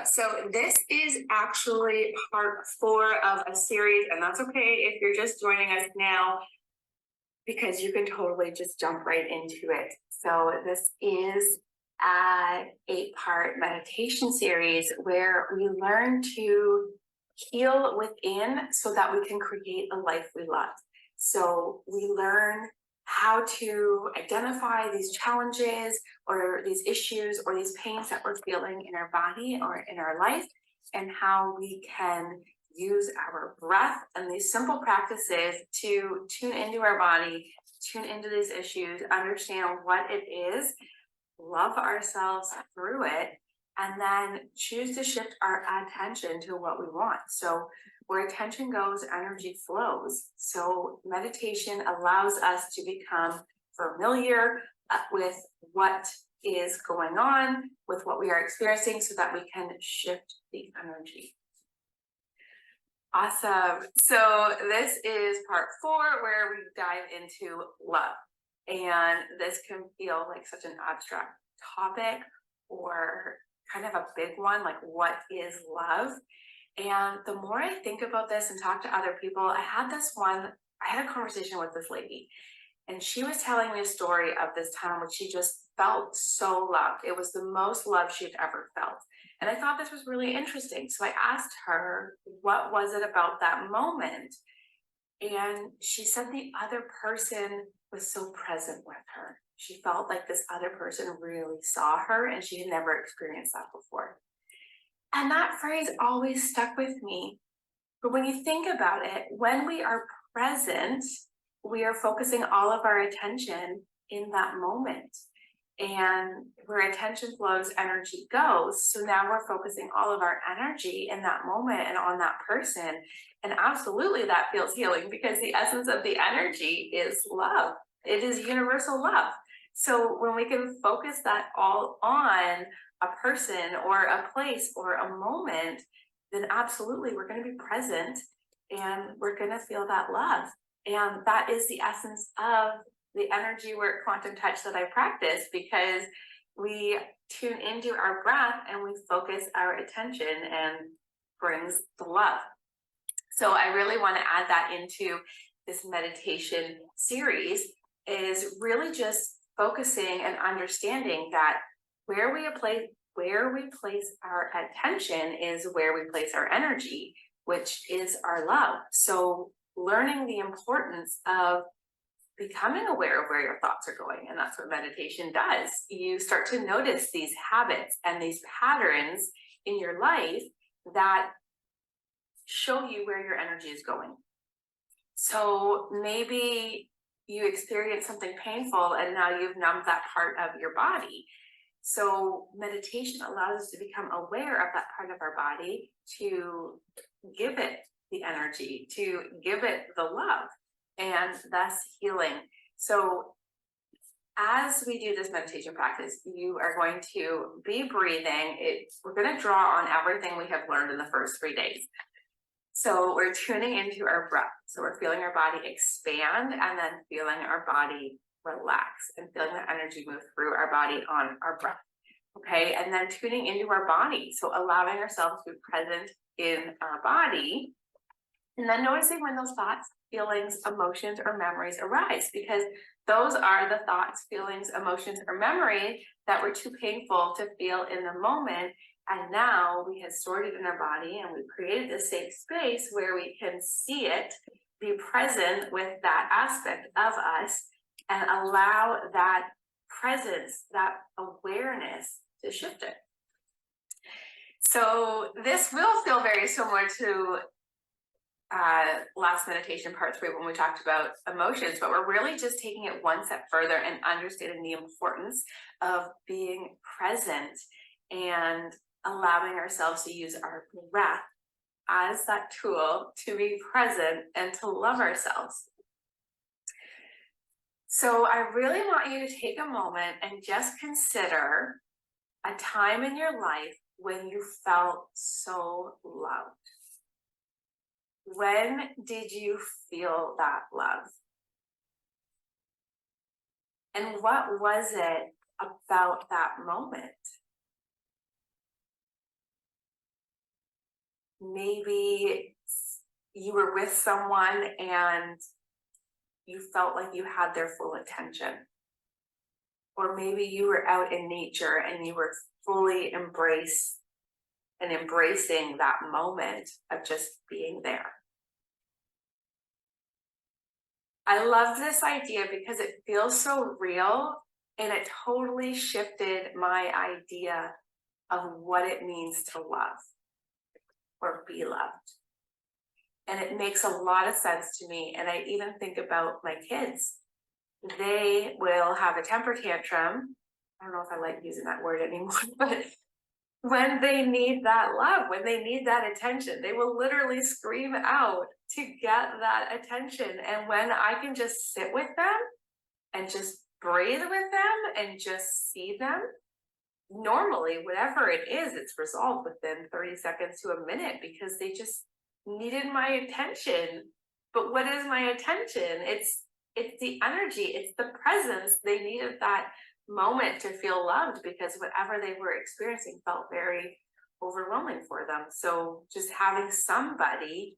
So this is actually part 4 of a series, and that's okay if you're just joining us now, because you can totally just jump right into it. So this is a 8-part meditation series where we learn to heal within so that we can create a life we love. So we learn how to identify these challenges or these issues or these pains that we're feeling in our body or in our life, and how we can use our breath and these simple practices to tune into our body, tune into these issues, understand what it is, love ourselves through it, and then choose to shift our attention to what we want. So where attention goes, energy flows. So meditation allows us to become familiar with what is going on, with what we are experiencing, so that we can shift the energy. Awesome. So this is part 4 where we dive into love. And this can feel like such an abstract topic or kind of a big one, like what is love? And the more I think about this and talk to other people, I had a conversation with this lady, and she was telling me a story of this time when she just felt so loved. It was the most love she'd ever felt. And I thought this was really interesting. So I asked her, what was it about that moment? And she said the other person was so present with her. She felt like this other person really saw her, and she had never experienced that before. And that phrase always stuck with me. But when you think about it, when we are present, we are focusing all of our attention in that moment. And where attention flows, energy goes. So now we're focusing all of our energy in that moment and on that person. And absolutely that feels healing, because the essence of the energy is love. It is universal love. So when we can focus that all on a person or a place or a moment, then absolutely we're going to be present and we're going to feel that love. And that is the essence of the energy work quantum touch that I practice, because we tune into our breath and we focus our attention and brings the love. So I really want to add that into this meditation series, is really just focusing and understanding that where we place our attention is where we place our energy, which is our love. So learning the importance of becoming aware of where your thoughts are going. And that's what meditation does. You start to notice these habits and these patterns in your life that show you where your energy is going. So maybe you experience something painful and now you've numbed that part of your body. So meditation allows us to become aware of that part of our body, to give it the energy, to give it the love, and thus healing. So as we do this meditation practice, you are going to be breathing. We're going to draw on everything we have learned in the first 3 days. So we're tuning into our breath. So we're feeling our body expand and then feeling our body relax and feeling the energy move through our body on our breath. Okay, and then tuning into our body. So allowing ourselves to be present in our body, and then noticing when those thoughts, feelings, emotions, or memories arise, because those are the thoughts, feelings, emotions, or memory that were too painful to feel in the moment. And now we have stored it in our body, and we've created this safe space where we can see it, be present with that aspect of us, and allow that presence, that awareness to shift it. So this will feel very similar to last meditation part 3 when we talked about emotions, but we're really just taking it one step further and understanding the importance of being present and allowing ourselves to use our breath as that tool to be present and to love ourselves. So I really want you to take a moment and just consider a time in your life when you felt so loved. When did you feel that love? And what was it about that moment? Maybe you were with someone and you felt like you had their full attention. Or maybe you were out in nature and you were fully embracing that moment of just being there. I love this idea because it feels so real and it totally shifted my idea of what it means to love or be loved. And it makes a lot of sense to me. And I even think about my kids. They will have a temper tantrum. I don't know if I like using that word anymore, but when they need that love, when they need that attention, they will literally scream out to get that attention. And when I can just sit with them and just breathe with them and just see them, normally, whatever it is, it's resolved within 30 seconds to a minute because they just needed my attention. But what is my attention? It's the energy, it's the presence. They needed that moment to feel loved because whatever they were experiencing felt very overwhelming for them. So just having somebody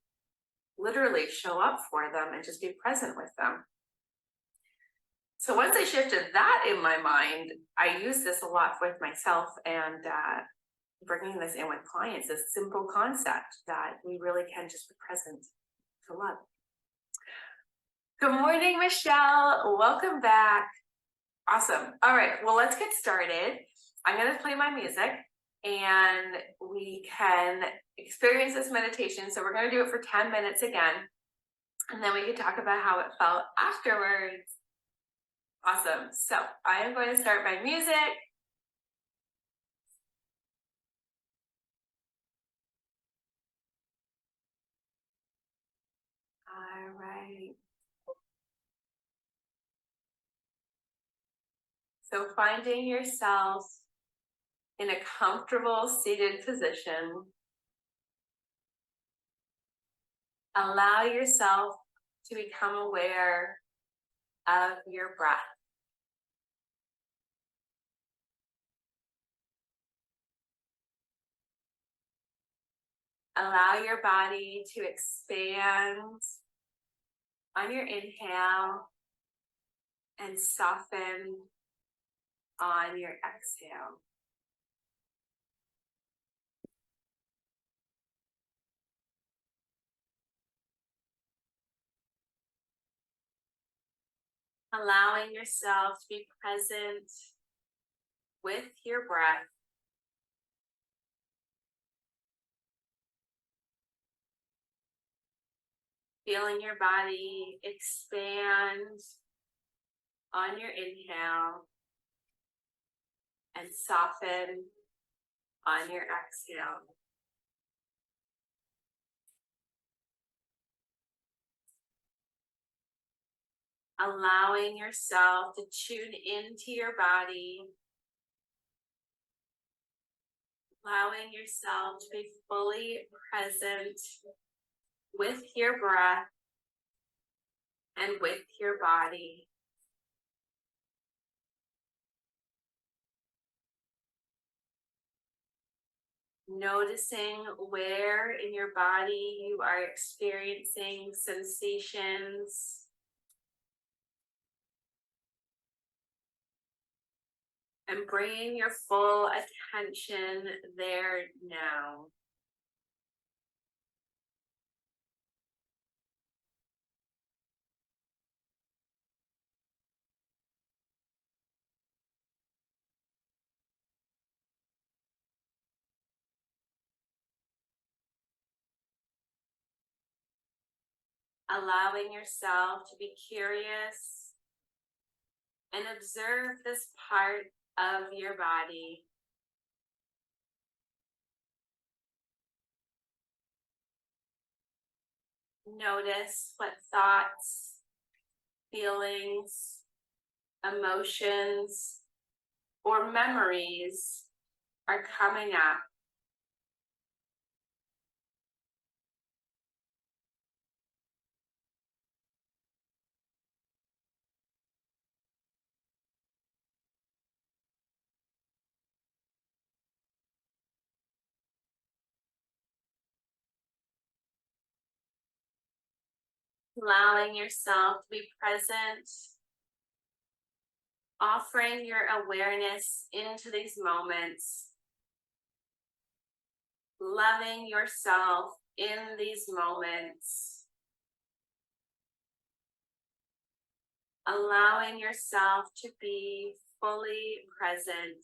literally show up for them and just be present with them. So once I shifted that in my mind, I use this a lot with myself and bringing this in with clients, this simple concept that we really can just be present to love. Good morning, Michelle. Welcome back. Awesome. All right, well, let's get started. I'm going to play my music and we can experience this meditation. So we're going to do it for 10 minutes again, and then we can talk about how it felt afterwards. Awesome. So I am going to start my music. All right. So finding yourself in a comfortable seated position. Allow yourself to become aware of your breath. Allow your body to expand on your inhale and soften on your exhale. Allowing yourself to be present with your breath. Feeling your body expand on your inhale and soften on your exhale. Allowing yourself to tune into your body. Allowing yourself to be fully present with your breath and with your body. Noticing where in your body you are experiencing sensations. And bringing your full attention there now. Allowing yourself to be curious and observe this part of your body. Notice what thoughts, feelings, emotions, or memories are coming up. Allowing yourself to be present, offering your awareness into these moments, loving yourself in these moments, allowing yourself to be fully present.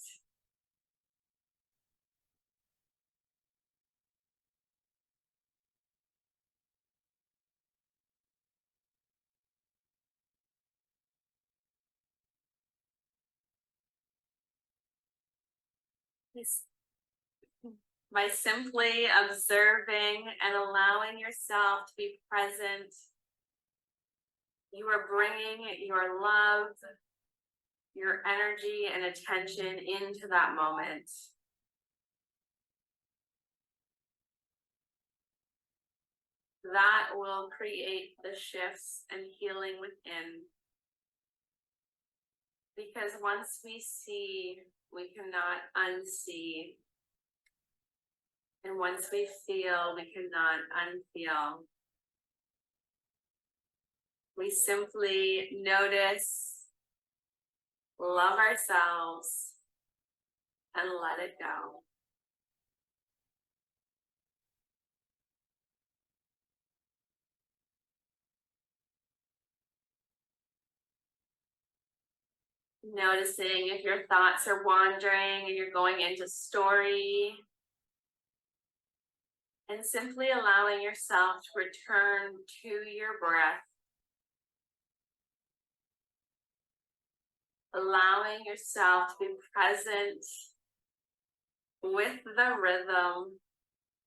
By simply observing and allowing yourself to be present, you are bringing your love, your energy, and attention into that moment. That will create the shifts and healing within. Because once we see, we cannot unsee. And once we feel, we cannot unfeel. We simply notice, love ourselves, and let it go. Noticing if your thoughts are wandering and you're going into story, and simply allowing yourself to return to your breath, allowing yourself to be present with the rhythm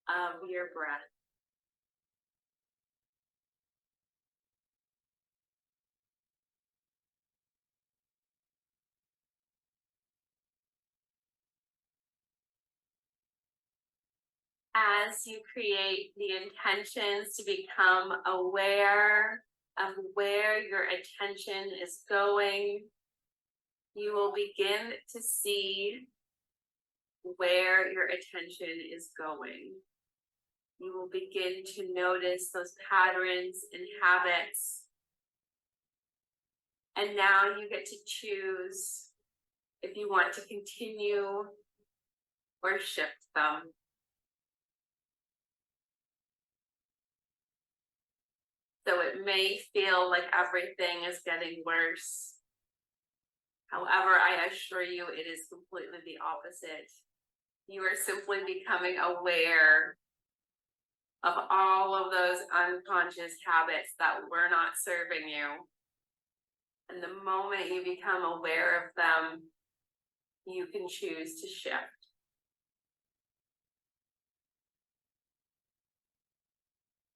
of your breath. As you create the intentions to become aware of where your attention is going, you will begin to see where your attention is going. You will begin to notice those patterns and habits. And now you get to choose if you want to continue or shift them. So it may feel like everything is getting worse. However, I assure you, it is completely the opposite. You are simply becoming aware of all of those unconscious habits that were not serving you. And the moment you become aware of them, you can choose to shift.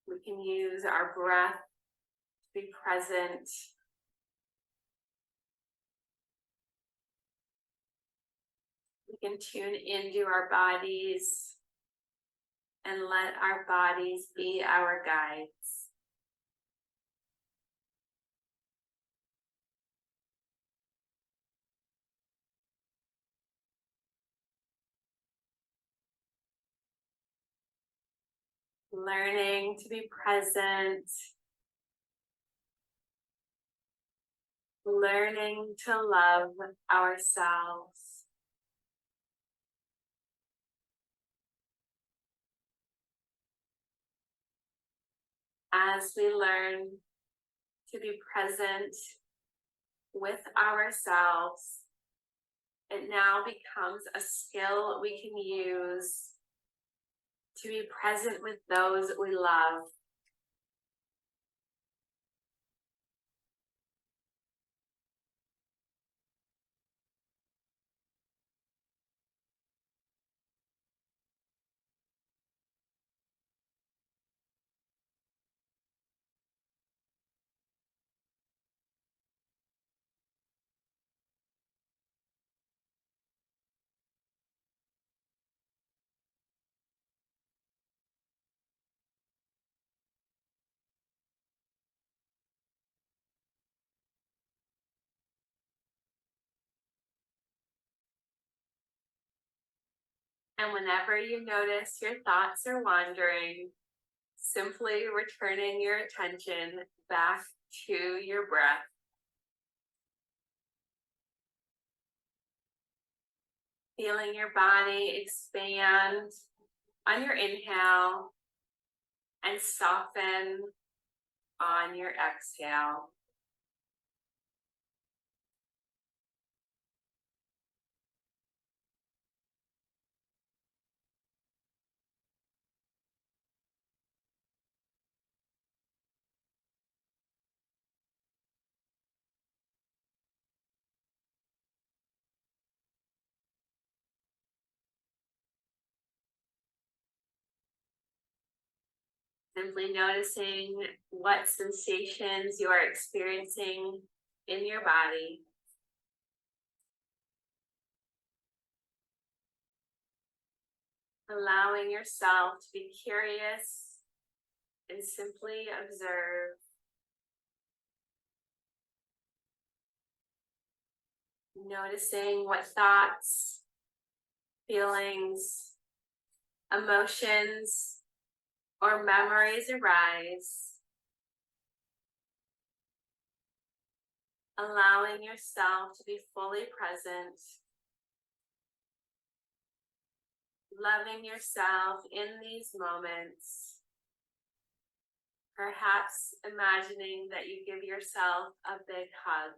We can use our breath to be present. We can tune into our bodies and let our bodies be our guides. Learning to be present. Learning to love ourselves. As we learn to be present with ourselves, it now becomes a skill we can use to be present with those we love. And whenever you notice your thoughts are wandering, Simply returning your attention back to your breath. Feeling your body expand on your inhale and soften on your exhale. Simply noticing what sensations you are experiencing in your body. Allowing yourself to be curious and simply observe. Noticing what thoughts, feelings, emotions, or memories arise. Allowing yourself to be fully present. Loving yourself in these moments. Perhaps imagining that you give yourself a big hug.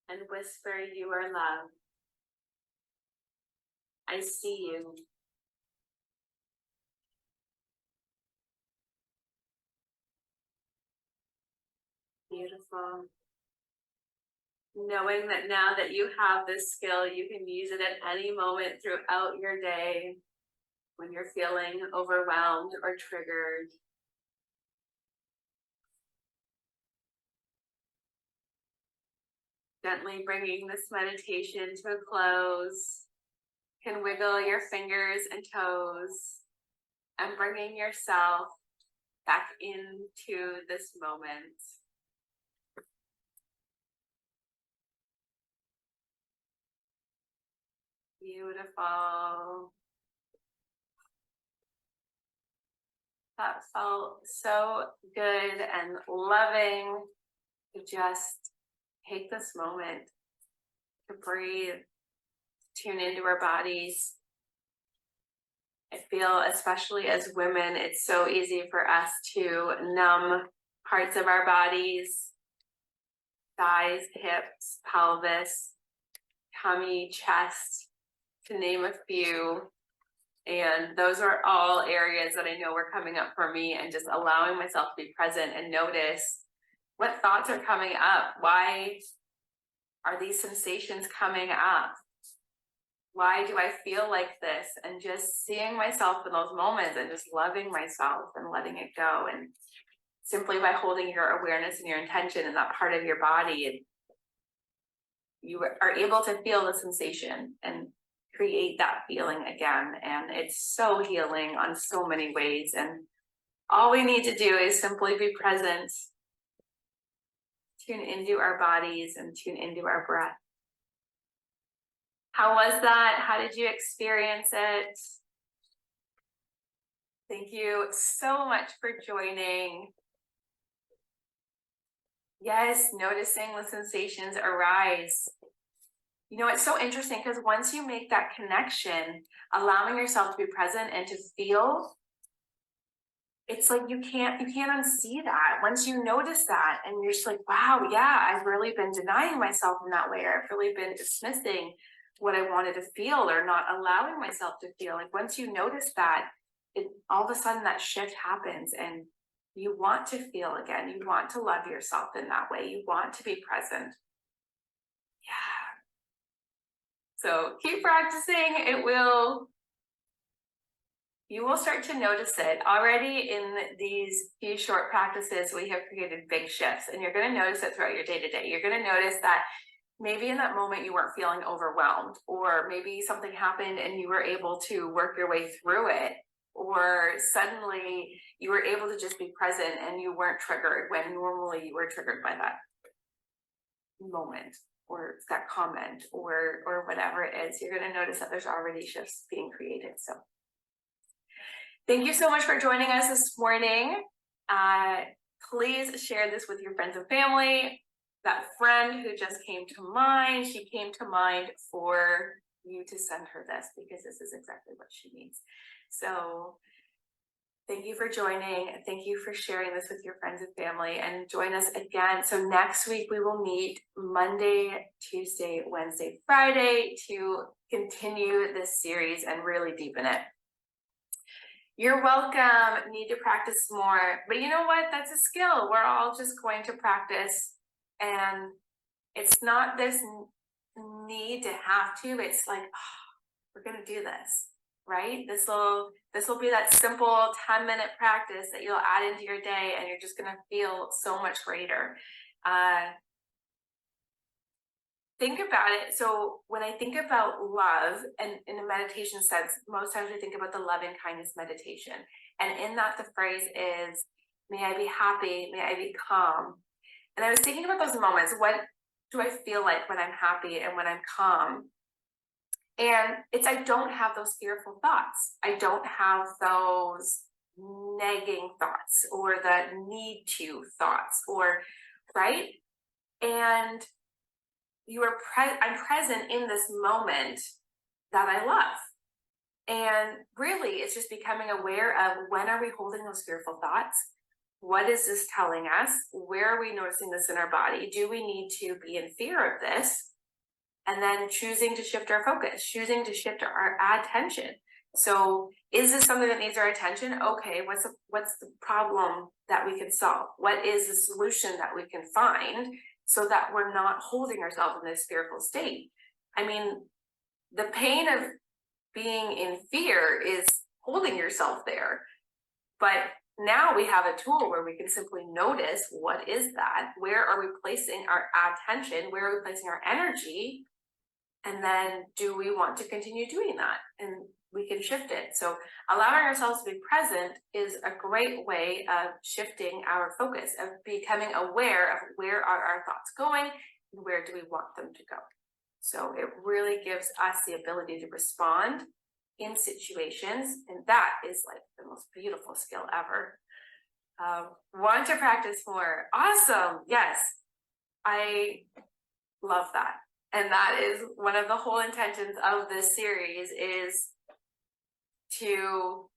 And whisper, "You are loved. I see you." Beautiful. Knowing that now that you have this skill, you can use it at any moment throughout your day when you're feeling overwhelmed or triggered. Gently bringing this meditation to a close. You can wiggle your fingers and toes and bringing yourself back into this moment. Beautiful. That felt so good and loving to just take this moment to breathe, tune into our bodies. I feel, especially as women, it's so easy for us to numb parts of our bodies, thighs, hips, pelvis, tummy, chest, to name a few. And those are all areas that I know were coming up for me, and just allowing myself to be present and notice what thoughts are coming up. Why are these sensations coming up? Why do I feel like this? And just seeing myself in those moments and just loving myself and letting it go. And simply by holding your awareness and your intention in that part of your body, you are able to feel the sensation and create that feeling again. And it's so healing on so many ways. And all we need to do is simply be present, tune into our bodies and tune into our breath. How was that? How did you experience it? Thank you so much for joining. Yes, noticing the sensations arise. You know, it's so interesting because once you make that connection, allowing yourself to be present and to feel, it's like you can't unsee that. Once you notice that and you're just like, wow, yeah, I've really been denying myself in that way, or I've really been dismissing what I wanted to feel or not allowing myself to feel. Like once you notice that, all of a sudden that shift happens and you want to feel again. You want to love yourself in that way. You want to be present. Yeah. So keep practicing. You will start to notice it. Already in these few short practices, we have created big shifts, and you're going to notice it throughout your day-to-day. You're going to notice that maybe in that moment you weren't feeling overwhelmed, or maybe something happened and you were able to work your way through it, or suddenly you were able to just be present and you weren't triggered when normally you were triggered by that moment or that comment or whatever it is. You're going to notice that there's already shifts being created. So Thank you so much for joining us this morning. Uh, Please share this with your friends and family. That friend who just came to mind, she came to mind for you to send her this because this is exactly what she needs. So thank you for joining. Thank you for sharing this with your friends and family, and join us again. So next week we will meet Monday, Tuesday, Wednesday, Friday to continue this series and really deepen it. You're welcome. Need to practice more. But you know what? That's a skill. We're all just going to practice. And it's not this need to have to. It's like, oh, we're going to do this, right? This will be that simple 10-minute practice that you'll add into your day, and you're just going to feel so much greater. Think about it. So when I think about love, and in a meditation sense, most times I think about the love and kindness meditation. And in that, the phrase is, may I be happy, may I be calm. And I was thinking about those moments. What do I feel like when I'm happy and when I'm calm? And it's, I don't have those fearful thoughts. I don't have those nagging thoughts or the need to thoughts, or, right? And I'm present in this moment that I love. And really, it's just becoming aware of, when are we holding those fearful thoughts? What is this telling us? Where are we noticing this in our body? Do we need to be in fear of this? And then choosing to shift our focus, choosing to shift our attention. So is this something that needs our attention? Okay, what's the problem that we can solve? What is the solution that we can find, so that we're not holding ourselves in this fearful state? I mean, the pain of being in fear is holding yourself there. But now we have a tool where we can simply notice, what is that? Where are we placing our attention? Where are we placing our energy? And then, do we want to continue doing that? And we can shift it. So allowing ourselves to be present is a great way of shifting our focus, of becoming aware of, where are our thoughts going and where do we want them to go. So it really gives us the ability to respond in situations, and that is like the most beautiful skill ever. Want to practice more? Awesome. Yes, I love that. And that is one of the whole intentions of this series, is to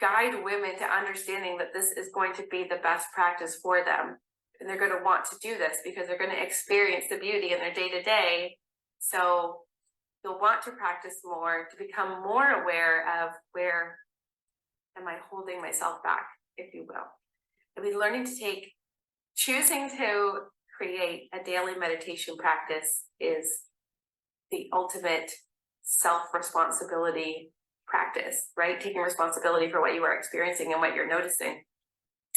guide women to understanding that this is going to be the best practice for them. And they're going to want to do this because they're going to experience the beauty in their day-to-day. So you'll want to practice more, to become more aware of, where am I holding myself back, if you will. And be choosing to create a daily meditation practice is the ultimate self-responsibility practice, right? Taking responsibility for what you are experiencing and what you're noticing.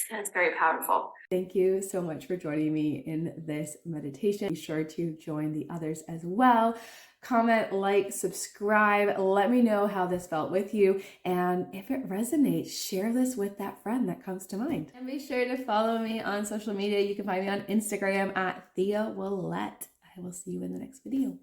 And it's very powerful. Thank you so much for joining me in this meditation. Be sure to join the others as well. Comment, like, subscribe. Let me know how this felt with you. And if it resonates, share this with that friend that comes to mind. And be sure to follow me on social media. You can find me on Instagram at Thea Willette. I will see you in the next video.